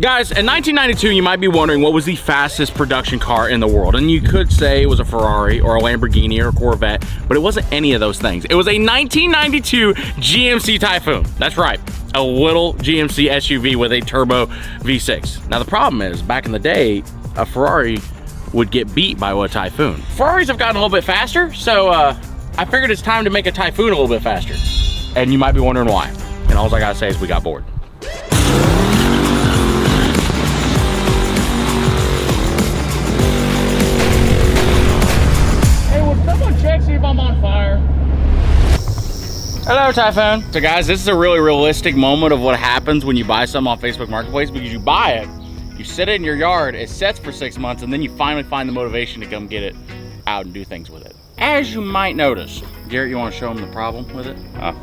Guys, in 1992, you might be wondering what was the fastest production car in the world. And you could say it was a Ferrari or a Lamborghini or a Corvette, but it wasn't any of those things. It was a 1992 GMC Typhoon. That's right, a little GMC SUV with a turbo V6. Now the problem is, back in the day, a Ferrari would get beat by a Typhoon. Ferraris have gotten a little bit faster, so I figured it's time to make a Typhoon a little bit faster. And you might be wondering why. And all I gotta say is we got bored. See if I'm on fire. Hello, Typhoon. So guys, this is a really realistic moment of what happens when you buy something on Facebook Marketplace, because you buy it, you sit it in your yard, it sets for 6 months, and then you finally find the motivation to come get it out and do things with it. As you might notice, Garrett, you want to show them the problem with it?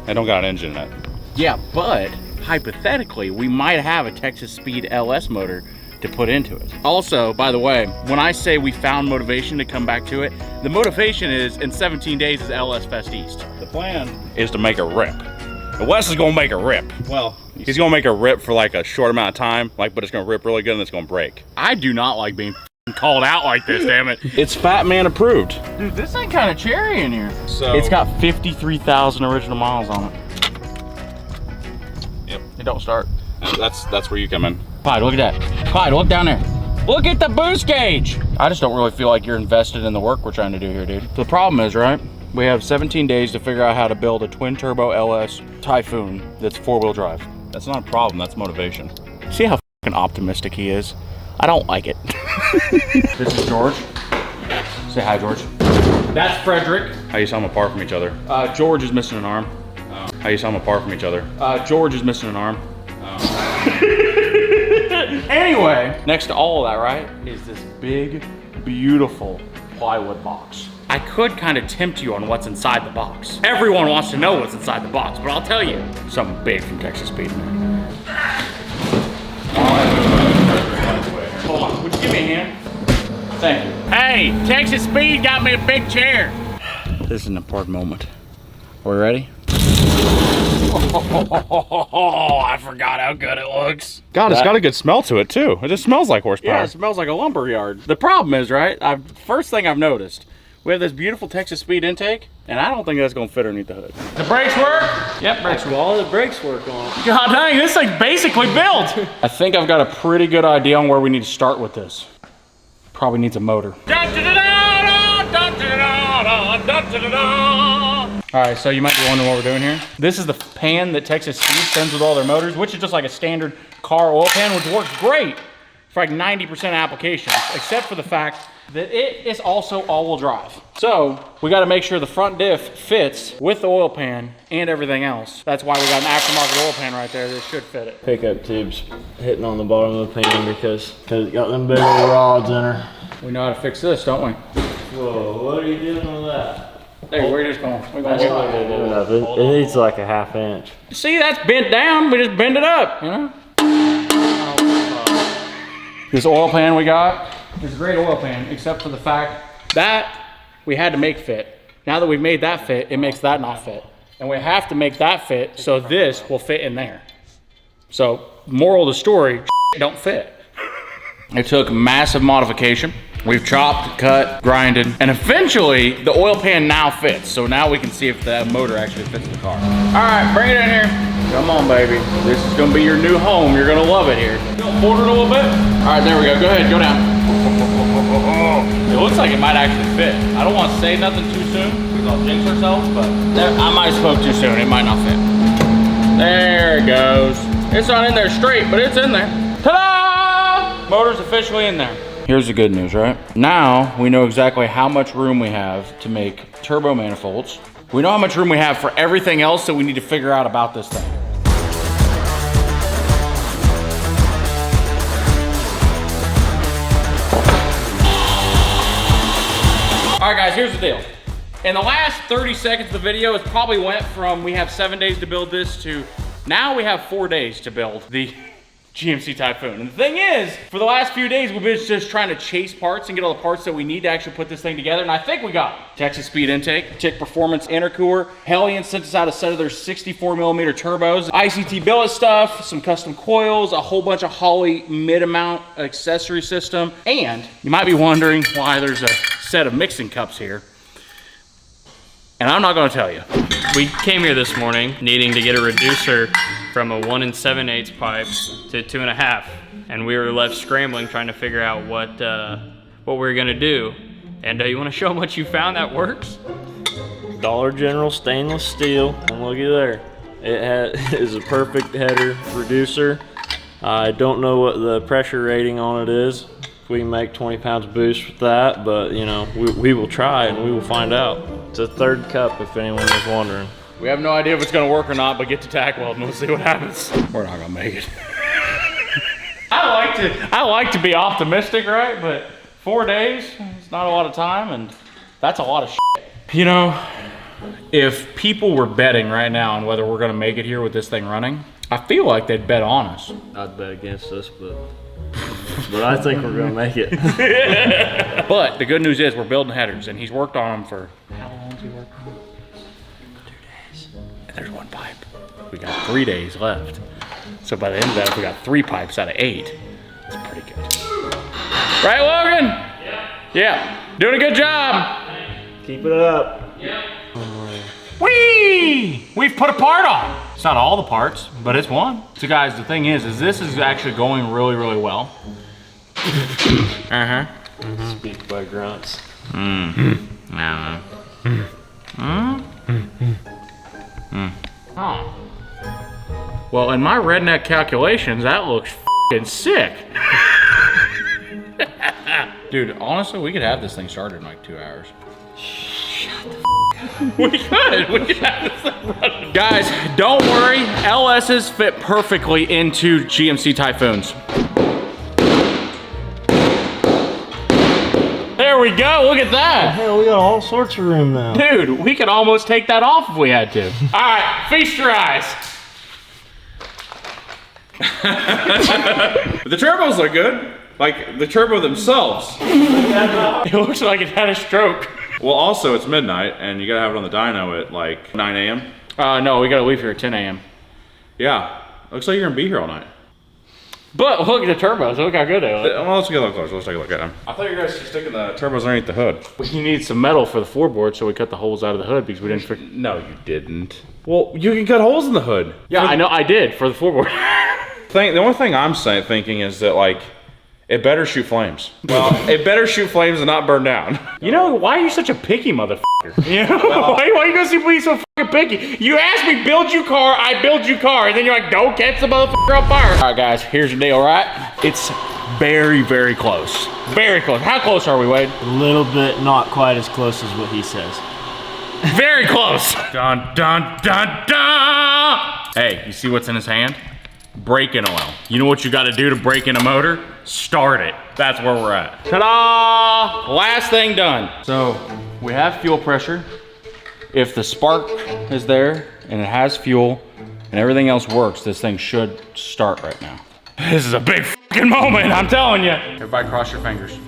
It don't got an engine in it. Yeah, but hypothetically, we might have a Texas Speed LS motor to put into it. Also, by the way, when I say we found motivation to come back to it, the motivation is in 17 days is LS Fest East. The plan is to make a rip. And Wes is gonna make a rip. Well, he's gonna make a rip for like a short amount of time, but it's gonna rip really good and it's gonna break. I do not like being called out like this, damn it. It's Fat Man approved. Dude, this thing kind of cherry in here. So it's got 53,000 original miles on it. Yep. It don't start. That's where you come in. Clyde, look at that. Clyde, look down there. Look at the boost gauge. I just don't really feel like you're invested in the work we're trying to do here, dude. The problem is, right, we have 17 days to figure out how to build a twin turbo LS Typhoon that's 4-wheel drive. That's not a problem, that's motivation. See how fucking optimistic he is? I don't like it. This is George. Say hi, George. That's Frederick. How you tell them apart from each other? George is missing an arm. How you tell them apart from each other? George is missing an arm. Anyway, next to all of that, right, is this big, beautiful plywood box. I could kind of tempt you on what's inside the box. Everyone wants to know what's inside the box, but I'll tell you, something big from Texas Speed, man. Hold on, would you give me a hand? Thank you. Hey, Texas Speed got me a big chair. This is an important moment. Are we ready? Oh, I forgot how good it looks. God, it's got a good smell to it too. It just smells like horsepower. Yeah, it smells like a lumber yard. The problem is, right, first thing I've noticed, we have this beautiful Texas Speed intake, and I don't think that's gonna fit underneath the hood. The brakes work? Yep, brakes work. All the brakes work on. God dang, this thing's basically built. I think I've got a pretty good idea on where we need to start with this. Probably needs a motor. All right, so you might be wondering what we're doing here. This is the pan that Texas Speed sends with all their motors, which is just like a standard car oil pan, which works great for like 90% applications, except for the fact that it is also all-wheel drive. So we got to make sure the front diff fits with the oil pan and everything else. That's why we got an aftermarket oil pan right there that should fit it. Pickup tubes hitting on the bottom of the pan because it got them big old rods in her. We know how to fix this, don't we? Whoa, what are you doing with that? Hey, we're just going. We're going. It needs like a 1/2 inch. See, that's bent down. We just bend it up, you know? This oil pan we got is a great oil pan, except for the fact that we had to make fit. Now that we've made that fit, it makes that not fit. And we have to make that fit so this will fit in there. So, moral of the story, don't fit. It took massive modification. We've chopped, cut, grinded, and eventually the oil pan now fits. So now we can see if the motor actually fits the car. All right, bring it in here. Come on, baby. This is gonna be your new home. You're gonna love it here. Forward it a little bit. All right, there we go. Go ahead, go down. It looks like it might actually fit. I don't want to say nothing too soon because I'll jinx ourselves, but I might have spoke too soon. It might not fit. There it goes. It's not in there straight, but it's in there. Ta-da! Motor's officially in there. Here's the good news, right? Now we know exactly how much room we have to make turbo manifolds. We know how much room we have for everything else that we need to figure out about this thing. All right, guys, here's the deal. In the last 30 seconds of the video, it probably went from we have 7 days to build this to now we have 4 days to build the GMC Typhoon. And the thing is, for the last few days, we've been just trying to chase parts and get all the parts that we need to actually put this thing together, and I think we got it. Texas Speed Intake, TIC Performance Intercooler, Hellion sent us out a set of their 64mm turbos, ICT billet stuff, some custom coils, a whole bunch of Holley mid-amount accessory system, and you might be wondering why there's a set of mixing cups here. And I'm not gonna tell you. We came here this morning needing to get a reducer from a 1 7/8 pipe to 2.5, and we were left scrambling trying to figure out what we were gonna do. And you want to show them what you found that works? Dollar General stainless steel, and looky there. It is a perfect header reducer. I don't know what the pressure rating on it is. We can make 20 pounds boost with that, but you know, we will try and we will find out. It's a 3rd cup if anyone was wondering. We have no idea if it's gonna work or not, but get to tack weld and we'll see what happens. We're not gonna make it. I like to be optimistic, right? But 4 days, it's not a lot of time, and that's a lot of shit. You know, if people were betting right now on whether we're gonna make it here with this thing running, I feel like they'd bet on us. I'd bet against us, but I think we're gonna make it. But the good news is we're building headers, and he's worked on them for, how long has he worked on them? 2 days. And there's 1 pipe. We got 3 days left. So by the end of that, we got 3 pipes out of 8. That's pretty good. Right, Logan? Yeah. Doing a good job. Keep it up. Yep. Whee! We've put a part on. It's not all the parts, but it's one. So guys, the thing is this is actually going really, really well. Speak by grunts. Oh. Well, in my redneck calculations, that looks f***ing sick. Dude, honestly, we could have this thing started in like 2 hours. We could have this thing running. Guys, don't worry. LS's fit perfectly into GMC Typhoons. There we go, look at that. Hell, we got all sorts of room now. Dude, we could almost take that off if we had to. All right, feast your eyes. The turbos look good. Like the turbo themselves. It looks like it had a stroke. Well, also it's midnight and you gotta have it on the dyno at like 9 a.m. No, we gotta leave here at 10 a.m. Yeah, looks like you're gonna be here all night. But look at the turbos, look how good they look. Well, let's get a look closer. Let's take a look at them. I thought you guys were sticking the turbos underneath the hood. We need some metal for the floorboard, so we cut the holes out of the hood because we didn't. No, you didn't. Well, you can cut holes in the hood. Yeah, I know, I did for the floorboard. The only thing I'm thinking is that like, it better shoot flames. Well, it better shoot flames and not burn down. You know, why are you such a picky motherfucker? You know, why you gonna be so fucking picky? You asked me, build you car, I build you car, and then you're like, don't catch the motherfucker on fire. All right, guys, here's the deal, right? It's very, very close. Very close. How close are we, Wade? A little bit, not quite as close as what he says. Very close. Dun, dun, dun, dun. Hey, you see what's in his hand? Braking oil. You know what you gotta do to break in a motor? Start it. That's where we're at. Ta-da! Last thing done. So, we have fuel pressure. If the spark is there and it has fuel and everything else works, this thing should start right now. This is a big fucking moment, I'm telling you. Everybody cross your fingers.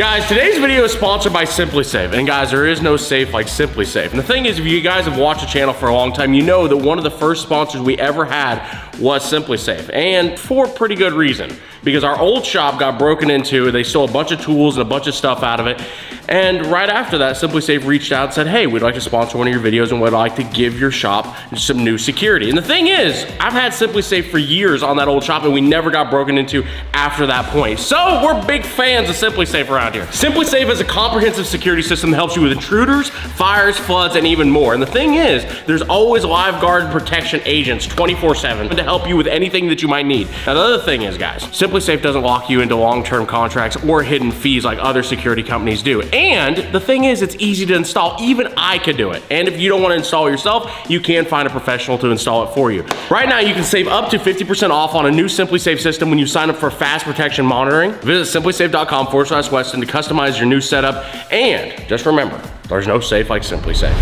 Guys, today's video is sponsored by SimpliSafe, and guys, there is no safe like SimpliSafe. And the thing is, if you guys have watched the channel for a long time, you know that one of the first sponsors we ever had was SimpliSafe, and for pretty good reason. Because our old shop got broken into, they stole a bunch of tools and a bunch of stuff out of it, and right after that, SimpliSafe reached out and said, hey, we'd like to sponsor one of your videos and would like to give your shop some new security. And the thing is, I've had SimpliSafe for years on that old shop, and we never got broken into after that point. So we're big fans of SimpliSafe around here. SimpliSafe is a comprehensive security system that helps you with intruders, fires, floods, and even more. And the thing is, there's always lifeguard protection agents 24/7 to help you with anything that you might need. Now, the other thing is, guys, SimpliSafe doesn't lock you into long-term contracts or hidden fees like other security companies do. And the thing is, it's easy to install. Even I could do it. And if you don't want to install it yourself, you can find a professional to install it for you. Right now, you can save up to 50% off on a new SimpliSafe system when you sign up for fast protection monitoring. Visit simplisafe.com/Weston to customize your new setup. And just remember, there's no safe like SimpliSafe.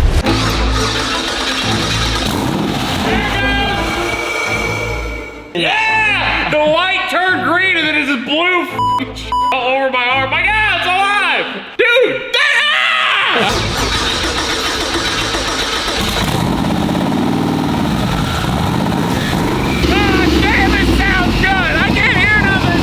Yeah! The white turned green and then it just blew all over my arm. My God, it's alive! Dude! Damn, it sounds good! I can't hear nothing!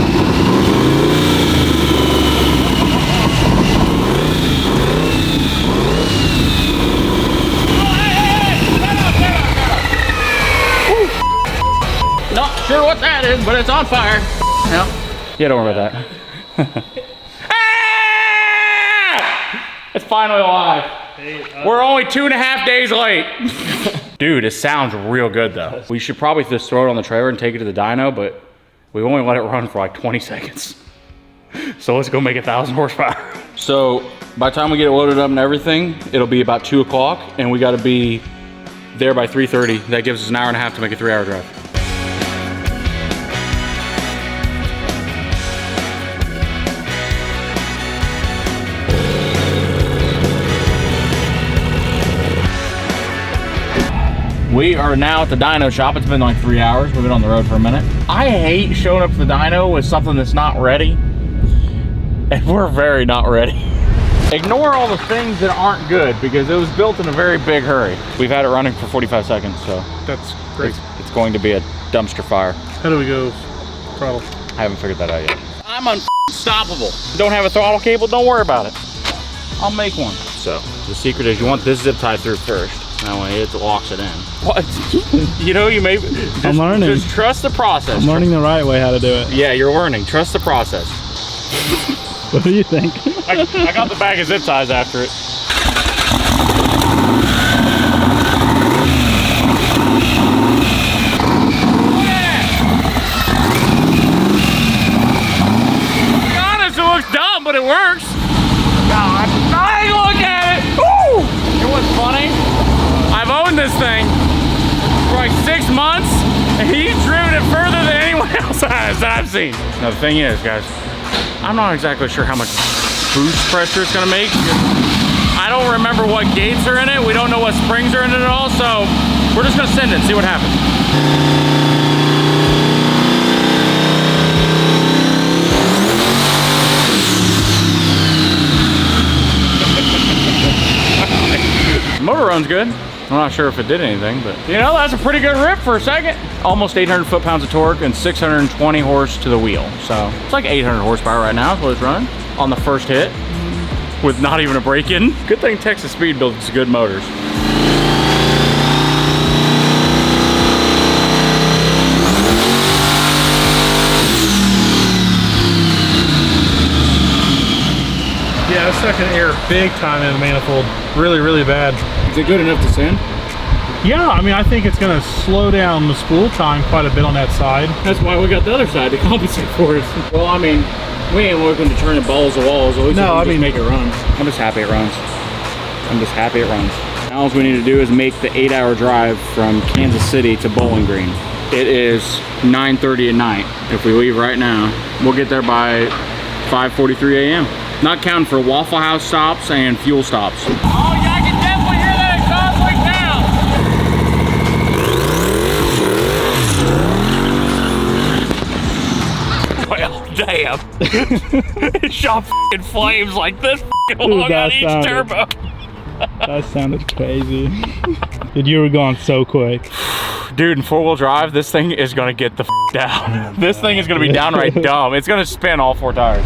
Not sure what that is, but it's on fire. Yeah, don't worry about that. It's finally alive. We're only 2.5 days late. Dude, it sounds real good though. We should probably just throw it on the trailer and take it to the dyno, but we only let it run for like 20 seconds. So let's go make 1,000 horsepower. So by the time we get it loaded up and everything, it'll be about 2 o'clock and we gotta be there by 3:30. That gives us an hour and a half to make a 3-hour drive. We are now at the dyno shop. It's been like 3 hours. We've been on the road for a minute. I hate showing up to the dyno with something that's not ready. And we're very not ready. Ignore all the things that aren't good because it was built in a very big hurry. We've had it running for 45 seconds, so. That's great. It's going to be a dumpster fire. How do we go throttle? I haven't figured that out yet. I'm unstoppable. Don't have a throttle cable, don't worry about it. I'll make one. So, the secret is you want this zip tie through first. That way it locks it in. What? You know, you may I'm learning. Just trust the process. I'm learning the right way how to do it. Yeah, you're learning. Trust the process. What do you think? I got the bag of zip ties after it. To be honest, it looks dumb, but it works. God, look at it. Woo! You know what's funny? I've owned this thing for like 6 months, and he's driven it further than anyone else has that I've seen. Now the thing is, guys, I'm not exactly sure how much boost pressure it's gonna make. I don't remember what gates are in it. We don't know what springs are in it at all, so we're just gonna send it and see what happens. Motor runs good. I'm not sure if it did anything, but you know, that's a pretty good rip for a second. Almost 800 foot-pounds of torque and 620 horse to the wheel. So it's like 800 horsepower right now is what it's running on the first hit with not even a break in. Good thing Texas Speed builds good motors. Yeah, it's second air big time in the manifold. Really, really bad. Is it good enough to send? Yeah, I mean, I think it's gonna slow down the spool time quite a bit on that side. That's why we got the other side to compensate for it. Well, I mean, we ain't looking to turn it balls to walls. At least No, I mean, make it run. I'm just happy it runs. I'm just happy it runs. Now all we need to do is make the 8-hour drive from Kansas City to Bowling Green. It is 9:30 at night. If we leave right now, we'll get there by 5:43 a.m. Not counting for Waffle House stops and fuel stops. Oh yeah, I can definitely hear that exhaust leak now. Well, damn. It shot f***ing flames like this f***ing long on each turbo. That sounded crazy. Dude, you were going so quick. Dude, in 4-wheel drive, this thing is gonna get the f down. This thing is gonna be downright dumb. It's gonna spin all 4 tires.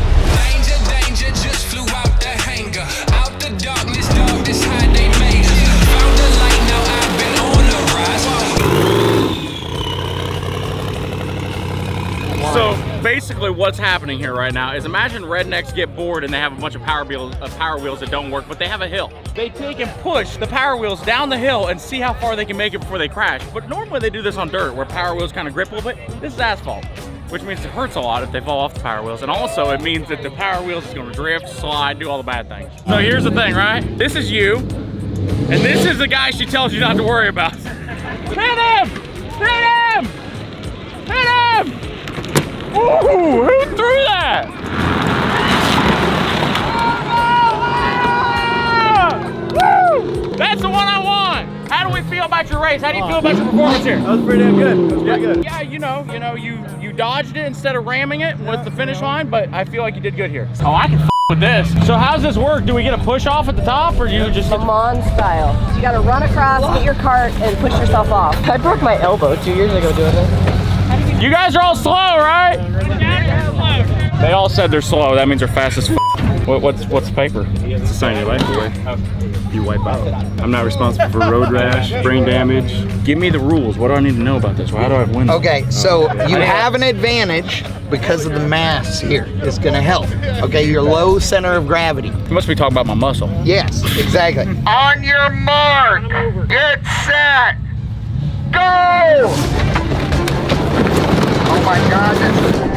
Danger, just flew out the hangar. Out the darkness, dog, this how they made us. Found the light, now I've been on the rise. So basically what's happening here right now is imagine rednecks get bored and they have a bunch of power wheels that don't work, but they have a hill. They take and push the power wheels down the hill and see how far they can make it before they crash. But normally they do this on dirt where power wheels kind of grip a little bit. This is asphalt. which means it hurts a lot if they fall off the Power Wheels. And also it means that the Power Wheels is gonna drift, slide, do all the bad things. So here's the thing, right? This is you, and this is the guy she tells you not to worry about. Hit him! Hit him! Hit him! Ooh, who threw that? Woo! That's the one I want. How do we feel about your race? How do you feel about your performance here? That was pretty damn good. That was pretty good. Yeah, you dodged it instead of ramming it with the finish line, but I feel like you did good here. Oh, I can with this. So how's this work? Do we get a push off at the top, or do you just? Lamont style. So you gotta run across, get your cart, and push yourself off. I broke my elbow 2 years ago doing this. You guys are all slow, right? They all said they're slow. That means they're fast as f. What's the paper? It's a sign your life away. You wipe out. I'm not responsible for road rash, brain damage. Give me the rules. What do I need to know about this? How do I have wins? Okay, so you have an advantage because of the mass here. It's gonna help. Okay, your low center of gravity. You must be talking about my muscle. Yes, exactly. On your mark, get set, go! Oh my God, that's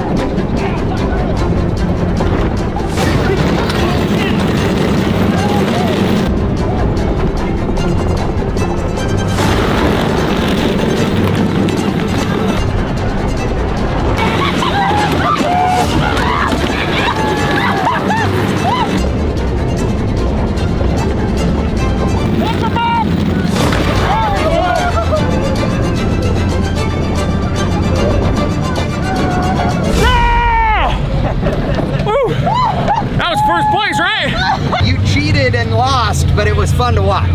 and lost, but it was fun to watch.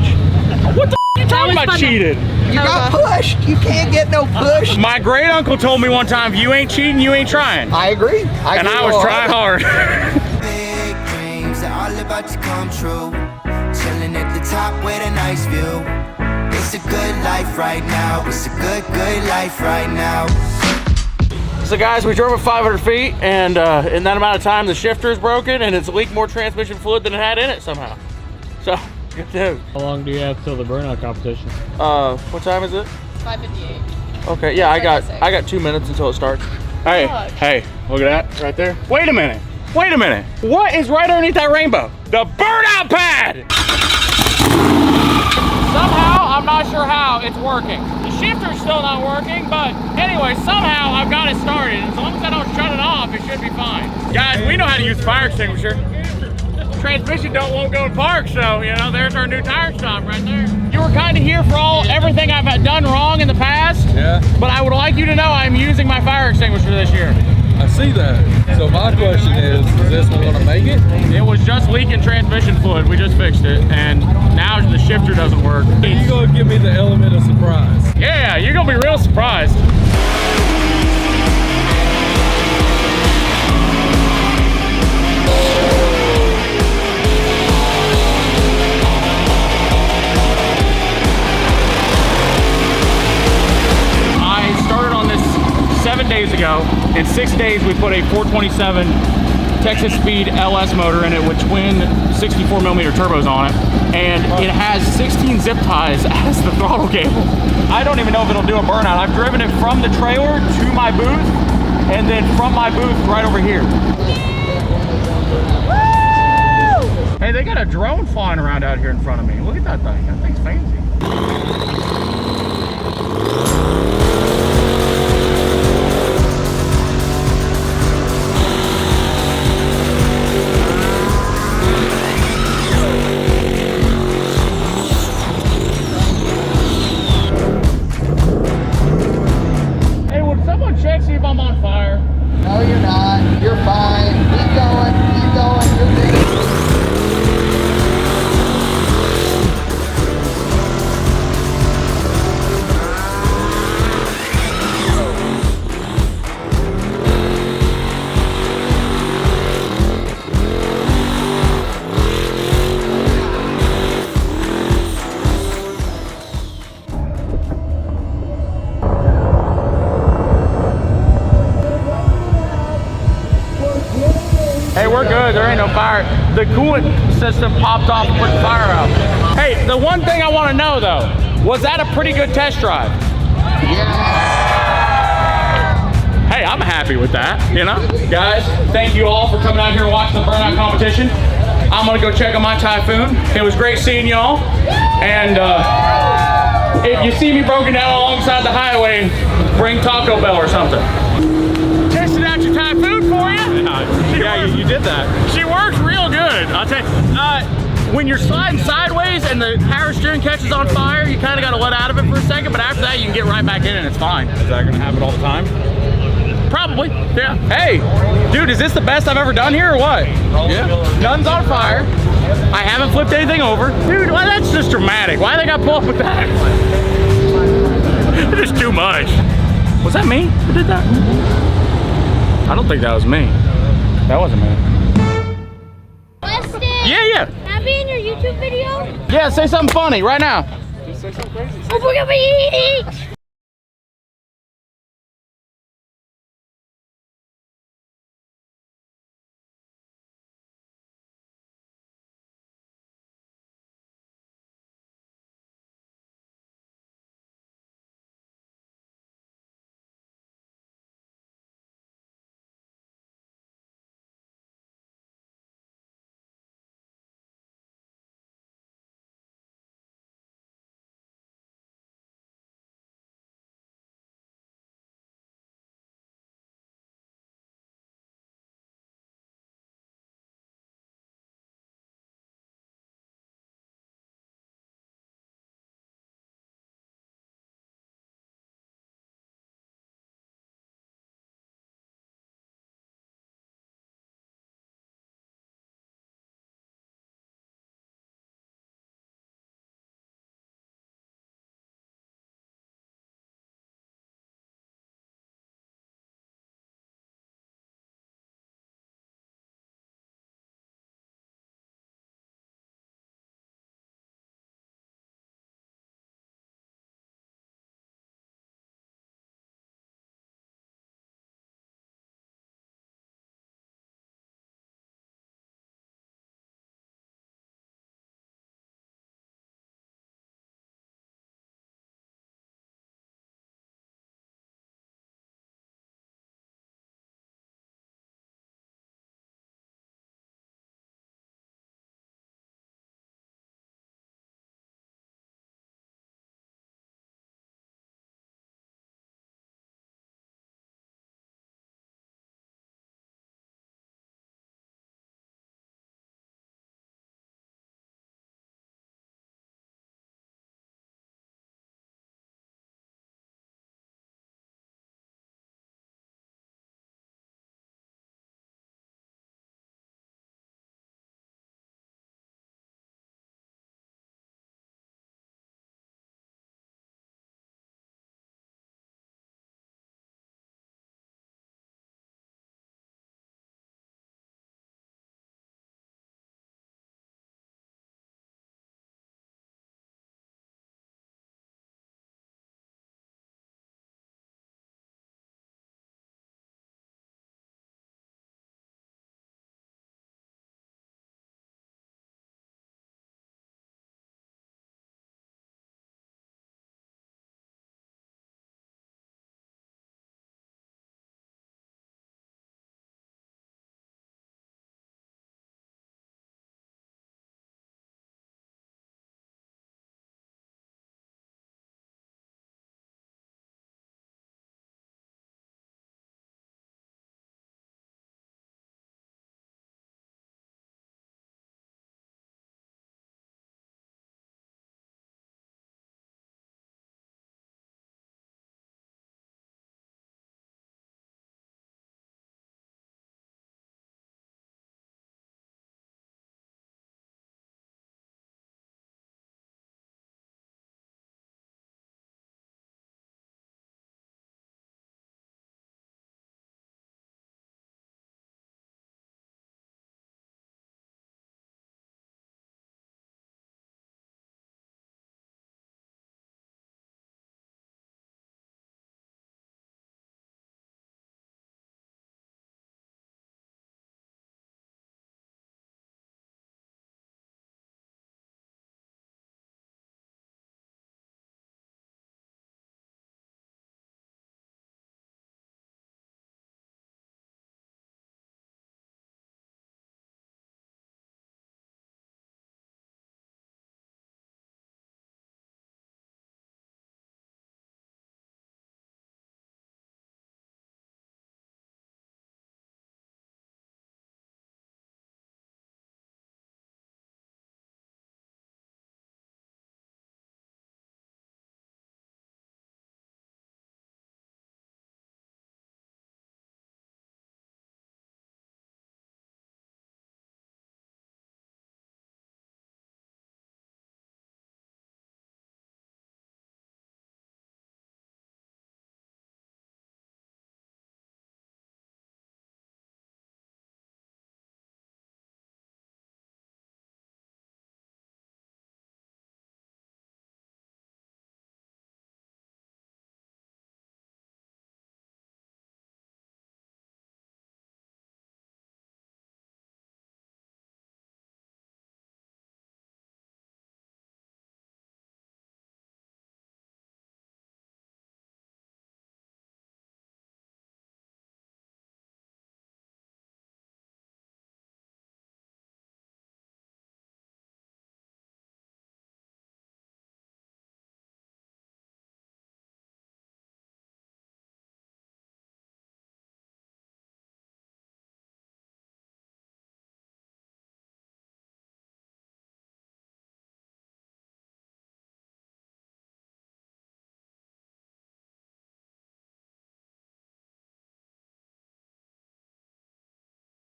What the f you talking about cheated? You got pushed. You can't get no push. My great uncle told me one time, if you ain't cheating, you ain't trying. I agree. And I was trying hard. Big dreams are all about to come true. Chilling at the top with a nice view. It's a good life right now. It's a good life right now. So guys, we drove at 500 feet, and in that amount of time, the shifter is broken, and it's leaked more transmission fluid than it had in it somehow. So, good news. How long do you have till the burnout competition? What time is it? 5:58. Okay, yeah, I got 2 minutes until it starts. Hey, hey, look at that right there. Wait a minute. What is right underneath that rainbow? The burnout pad! Somehow, I'm not sure how it's working. The shifter's still not working, but anyway, somehow I've got it started. As long as I don't shut it off, it should be fine. Guys, we know how to use fire extinguisher. Transmission won't go in park, so there's our new tire stop right there. You were kind of here for everything I've done wrong in the past. Yeah. But I would like you to know I'm using my fire extinguisher this year. I see that. So my question is this one gonna make it? It was just leaking transmission fluid. We just fixed it, and now the shifter doesn't work. Are you gonna give me the element of surprise? Yeah, you're gonna be real surprised. I started on this 7 days ago. In 6 days, we put a 427 Texas Speed LS motor in it with twin 64mm turbos on it, and it has 16 zip ties as the throttle cable. I don't even know if it'll do a burnout. I've driven it from the trailer to my booth, and then from my booth right over here. Woo! Hey, they got a drone flying around out here in front of me. Look at that thing. That thing's fancy. Check, see if I'm on fire. No, you're not. You're fine. Keep going. Keep going. You're good. Hey, we're good. There ain't no fire. The coolant system popped off and put the fire out. Hey, the one thing I want to know though, was that a pretty good test drive? Yeah. hey, I'm happy with that, you know? Guys, thank you all for coming out here and watching the burnout competition. I'm gonna go check on my Typhoon. It was great seeing y'all. And if you see me broken down alongside the highway, bring Taco Bell or something. Tested out your Typhoon for you. Yeah, you did that. She works real good. I'll tell you, when you're sliding sideways and the power steering catches on fire, you kind of got to let out of it for a second, but after that you can get right back in and it's fine. Is that gonna happen all the time? Probably, yeah. Hey, dude, is this the best I've ever done here or what? Yeah. None's on fire. I haven't flipped anything over. Dude, well, that's just dramatic. Why they got to pull up with that? It's just too much. Was that me who did that? I don't think that was me. That wasn't me. Weston! Yeah. Can I be in your YouTube video? Yeah, say something funny right now. Oh, we're gonna be eating!